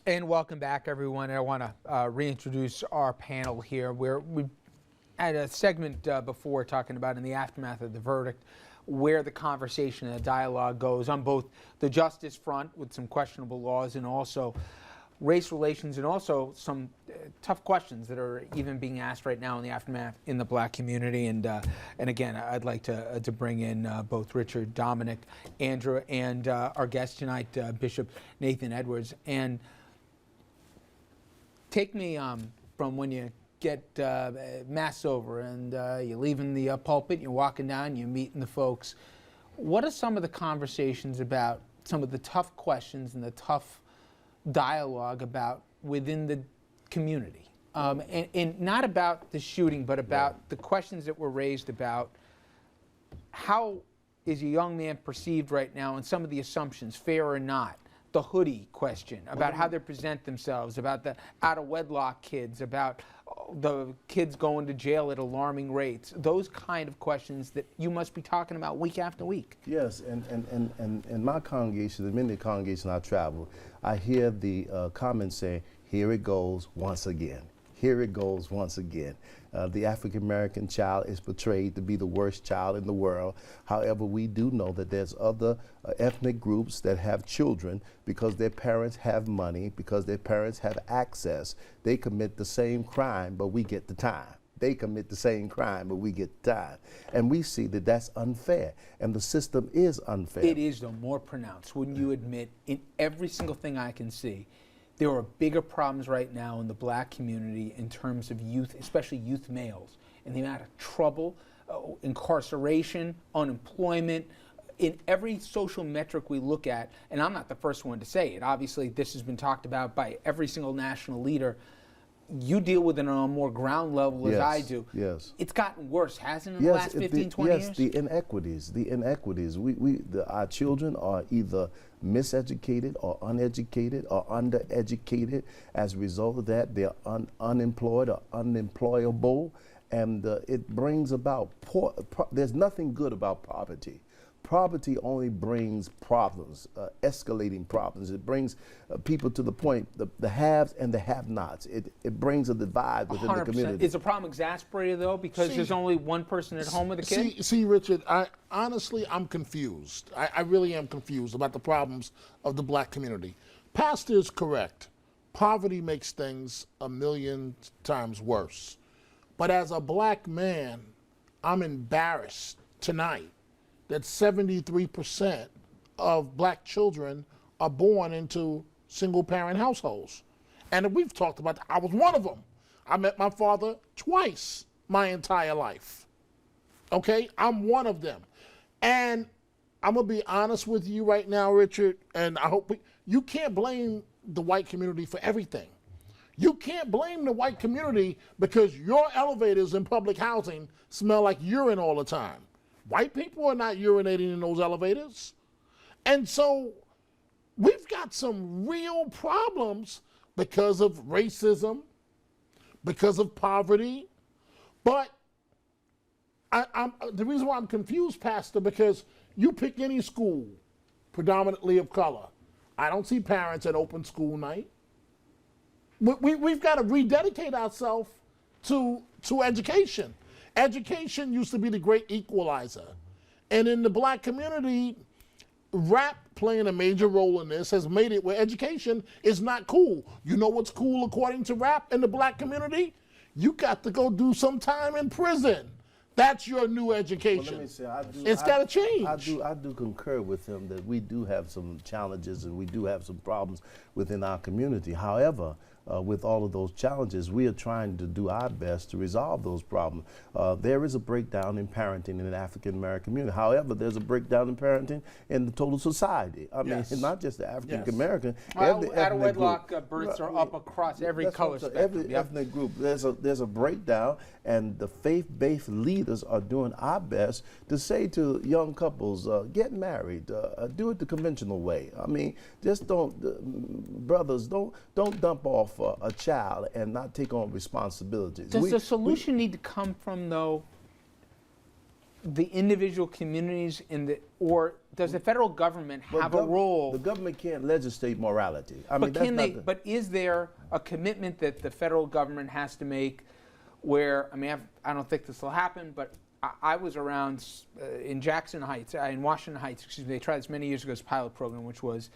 And welcome back, everyone. I want to reintroduce our panel here. We had a segment before talking about in the aftermath of the verdict where the conversation and the dialogue goes on both the justice front with some questionable laws and also race relations and also some tough questions that are even being asked right now in the aftermath in the black community. And again, I'd like to bring in both Richard, Dominic, Andrew, and our guest tonight, Bishop Nathan Edwards. And take me from when you get mass over and you're leaving the pulpit, you're walking down, you're meeting the folks. What are some of the conversations about some of the tough questions and the tough dialogue about within the community? And not about the shooting, but about the questions that were raised about how is a young man perceived right now and some of the assumptions, fair or not. The hoodie question, about how they present themselves, about the out-of-wedlock kids, about the kids going to jail at alarming rates, those kind of questions that you must be talking about week after week. Yes, and in my congregation, the many congregations I travel, I hear the comments saying, here it goes once again. Here it goes once again. The African-American child is portrayed to be the worst child in the world. However, we do know that there's other ethnic groups that have children because their parents have money, because their parents have access. They commit the same crime, but we get the time. They commit the same crime, but we get the time. And we see that that's unfair, and the system is unfair. It is, though, more pronounced. Wouldn't you admit, in every single thing I can see, there are bigger problems right now in the black community in terms of youth, especially youth males, and the amount of trouble, incarceration, unemployment, in every social metric we look at, and I'm not the first one to say it. Obviously, this has been talked about by every single national leader. You deal with it on a more ground level as I do. Yes. It's gotten worse, hasn't it, in the last 15, 20 years? Yes, the inequities. Our children are either miseducated or uneducated or undereducated. As a result of that, they're unemployed or unemployable, and it brings about there's nothing good about poverty. Poverty only brings problems, escalating problems. It brings people to the point, the haves and the have-nots. It brings a divide within 100%. the community. Is the problem exasperated, though, because there's only one person at home with a kid? See, Richard, honestly, I'm confused. I really am confused about the problems of the black community. Pastor is correct. Poverty makes things a million times worse. But as a black man, I'm embarrassed tonight that 73% of black children are born into single-parent households. And we've talked about that. I was one of them. I met my father twice my entire life. Okay? I'm one of them. And I'm going to be honest with you right now, Richard, and I hope you can't blame the white community for everything. You can't blame the white community because your elevators in public housing smell like urine all the time. White people are not urinating in those elevators. And so we've got some real problems because of racism, because of poverty. But the reason why I'm confused, Pastor, because you pick any school, predominantly of color, I don't see parents at open school night. We've got to rededicate ourselves to education. Education used to be the great equalizer. And in the black community, rap playing a major role in this has made it where education is not cool. You know what's cool according to rap in the black community? You got to go do some time in prison. That's your new education. Well, let me say, it's got to change. I do concur with him that we do have some challenges and we do have some problems within our community. However, with all of those challenges, we are trying to do our best to resolve those problems. There is a breakdown in parenting in the African American community. However, there's a breakdown in parenting in the total society. I mean, not just the African American. Out-of-wedlock births are up across every color spectrum. Every ethnic group. There's a breakdown, and the faith-based leaders are doing our best to say to young couples, get married, do it the conventional way. I mean, just brothers, don't dump off a child and not take on responsibilities. Does the solution need to come from, though, the individual communities or does the federal government have a role? The government can't legislate morality. I mean, But that's can not they? But is there a commitment that the federal government has to make? Where I don't think this will happen, but I was around in Jackson Heights, in Washington Heights. Excuse me. They tried this many years ago as a pilot program, which was,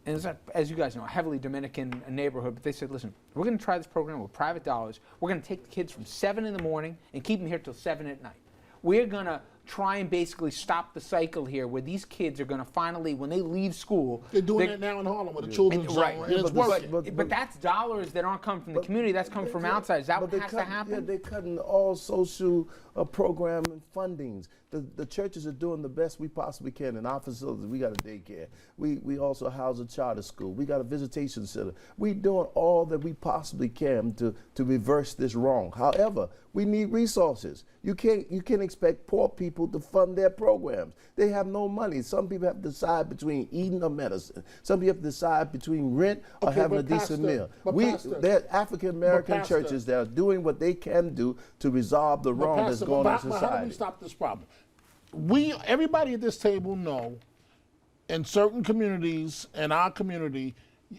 and it's, as you guys know, a heavily Dominican neighborhood. But they said, listen, we're going to try this program with private dollars. We're going to take the kids from 7 in the morning and keep them here till 7 at night. We're going to try and basically stop the cycle here where these kids are going to finally, when they leave school. They're doing that now in Harlem with the children's zone, right. and it's working. But that's dollars that aren't coming from the community, that's coming from outside. Is that what has to happen? Yeah, they're cutting all social program and fundings. The churches are doing the best we possibly can in our facilities. We got a daycare. We also house a charter school. We got a visitation center. We doing all that we possibly can to reverse this wrong. However, we need resources. You can't expect poor people to fund their programs. They have no money. Some people have to decide between eating or medicine. Some people have to decide between rent or having a decent meal. There are African American churches that are doing what they can do to resolve the wrong that's going on in society. How do we stop this problem? Everybody at this table know, in certain communities, in our community,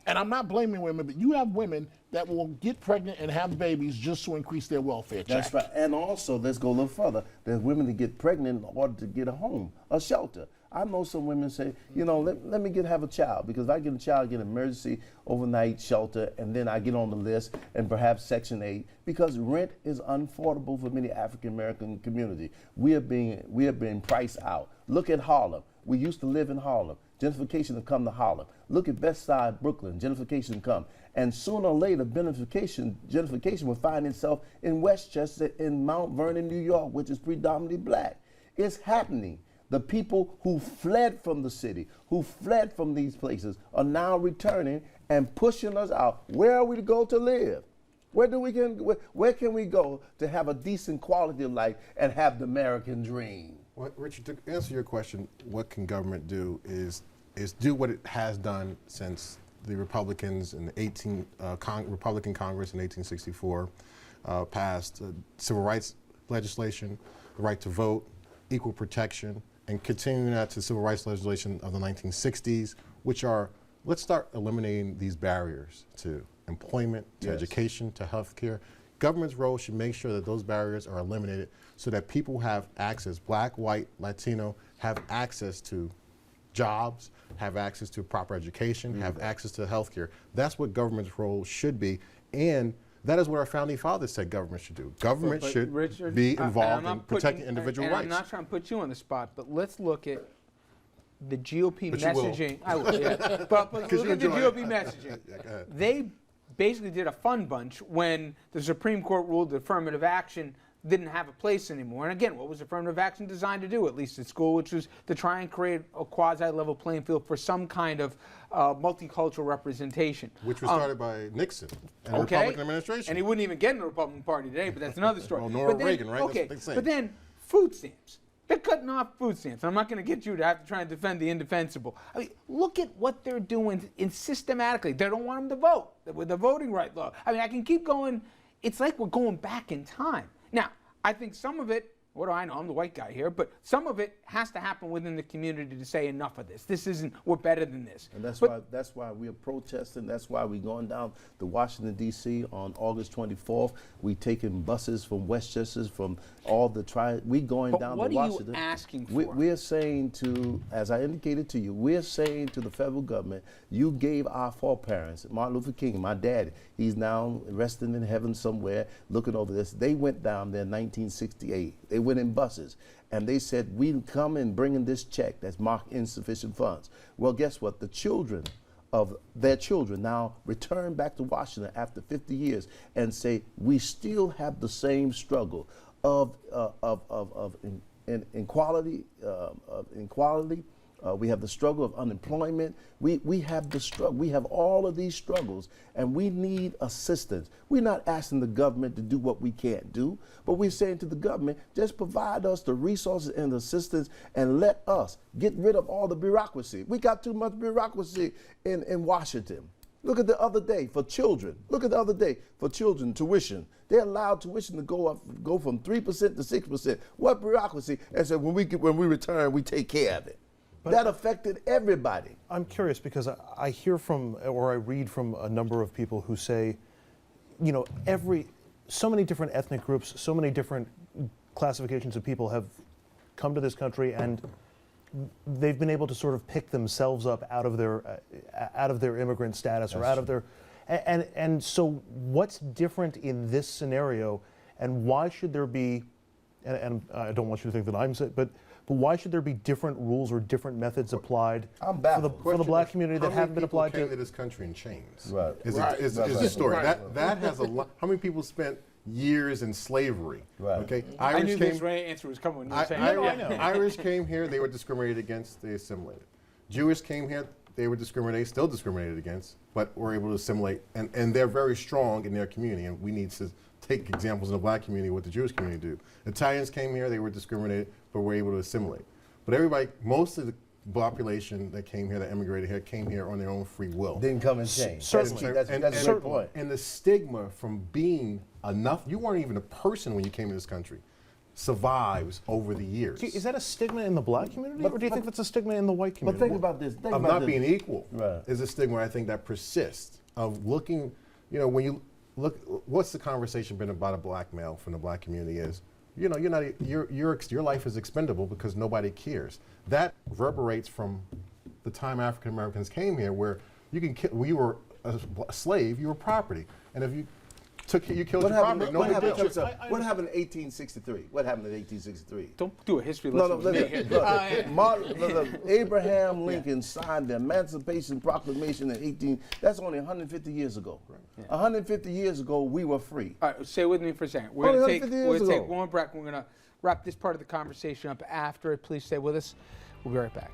and I'm not blaming women, but you have women that will get pregnant and have babies just to increase their welfare check. That's right. And also, let's go a little further. There's women that get pregnant in order to get a home, a shelter. I know some women say, you know, let me have a child, because if I get a child, I get an emergency overnight shelter, and then I get on the list and perhaps Section 8, because rent is unaffordable for many African American community. We are being priced out. Look at Harlem. We used to live in Harlem. Gentrification has come to Harlem. Look at Best Side, Brooklyn. Gentrification come. And sooner or later, gentrification will find itself in Westchester, in Mount Vernon, New York, which is predominantly black. It's happening. The people who fled from the city, who fled from these places, are now returning and pushing us out. Where are we to go to live? Where can we go to have a decent quality of life and have the American dream? Well, Richard, to answer your question, what can government do is do what it has done since the Republicans in the Republican Congress in 1864 passed civil rights legislation, the right to vote, equal protection, and continuing that to civil rights legislation of the 1960s, which are, let's start eliminating these barriers to employment, to education, to health care. Government's role should make sure that those barriers are eliminated so that people have access, black, white, Latino, have access to jobs, have access to proper education, have access to health care. That's what government's role should be, and that is what our founding fathers said government should do. Government should Richard, be involved in protecting individual rights. I'm not trying to put you on the spot, but let's look at the GOP But you will. messaging. I will, yeah. But look at the GOP messaging. They basically did a fun bunch when the Supreme Court ruled that affirmative action didn't have a place anymore. And again, what was affirmative action designed to do, at least at school, which was to try and create a quasi-level playing field for some kind of multicultural representation. Which was started by Nixon and the Republican administration. And he wouldn't even get in the Republican Party today, but that's another story. Well, nor Reagan, right? Okay, That's what they say. but then food stamps. They're cutting off food stamps. I'm not going to get you to have to try and defend the indefensible. I mean, look at what they're doing systematically. They don't want them to vote with the voting right law. I mean, I can keep going. It's like we're going back in time. Now, I think some of it, what do I know? I'm the white guy here, but some of it has to happen within the community to say enough of this. This isn't, we're better than this. And that's why we are protesting. That's why we're going down to Washington, D.C. on August 24th. We taking buses from Westchester, from all the we going But down what to are Washington. you asking for? We're saying to, as I indicated to you, we're saying to the federal government, you gave our foreparents, Martin Luther King, my dad, he's now resting in heaven somewhere, looking over this. They went down there in 1968. They went in buses, and they said, we come and bring in this check that's marked insufficient funds. Well, guess what? The children of their children now return back to Washington after 50 years and say, we still have the same struggle of inequality. We have the struggle of unemployment. We have the struggle. We have all of these struggles, and we need assistance. We're not asking the government to do what we can't do, but we're saying to the government, just provide us the resources and the assistance, and let us get rid of all the bureaucracy. We got too much bureaucracy in Washington. Look at the other day for children. Look at the other day for children tuition. They're allowed tuition to go from 3% to 6%. What bureaucracy? And so when we return, we take care of it. That affected everybody. I'm curious because I hear from, or I read from a number of people who say, you know, so many different ethnic groups, so many different classifications of people have come to this country, and they've been able to sort of pick themselves up out of their immigrant status or out of their, and so what's different in this scenario, and why should there be, and I don't want you to think that I'm saying, but why should there be different rules or different methods applied I'm baffled. for the black community that haven't been applied How many to? people came to this country in chains? Right. Is the story. Right. That has a lot. How many people spent years in slavery? Right. Okay. I knew Irish this came. right answer was coming when you were I saying know, that. I know. Irish came here, they were discriminated against, they assimilated. Jewish came here, they were discriminated, still discriminated against, but were able to assimilate. And they're very strong in their community, and we need to take examples in the black community, what the Jewish community do. Italians came here, they were discriminated, but were able to assimilate. But everybody, most of the population that came here, that emigrated here, came here on their own free will. Didn't come and change. Certainly. That's a great point. And the stigma from being enough, you weren't even a person when you came to this country, survives over the years. Is that a stigma in the black community, But- or do you think that's a stigma in the white But community? think about this. Think Of about not this. being equal Right. is a stigma I think that persists, of looking, you know, when you look, what's the conversation been about a black male from the black community is, you know, your life is expendable because nobody cares. That reverberates from the time African Americans came here, where you can when you were a slave, you were property, and if you killed What your happened? property, What nobody happened? did you. What happened in 1863? What happened in 1863? Don't do a history No, lesson no, with me. Abraham Lincoln signed the Emancipation Proclamation in 18. That's only 150 years ago. 150 years ago, we were free. All right, stay with me for a second. We're Only going to 150 years take ago. one break. We're going to wrap this part of the conversation up after it. Please stay with us. We'll be right back.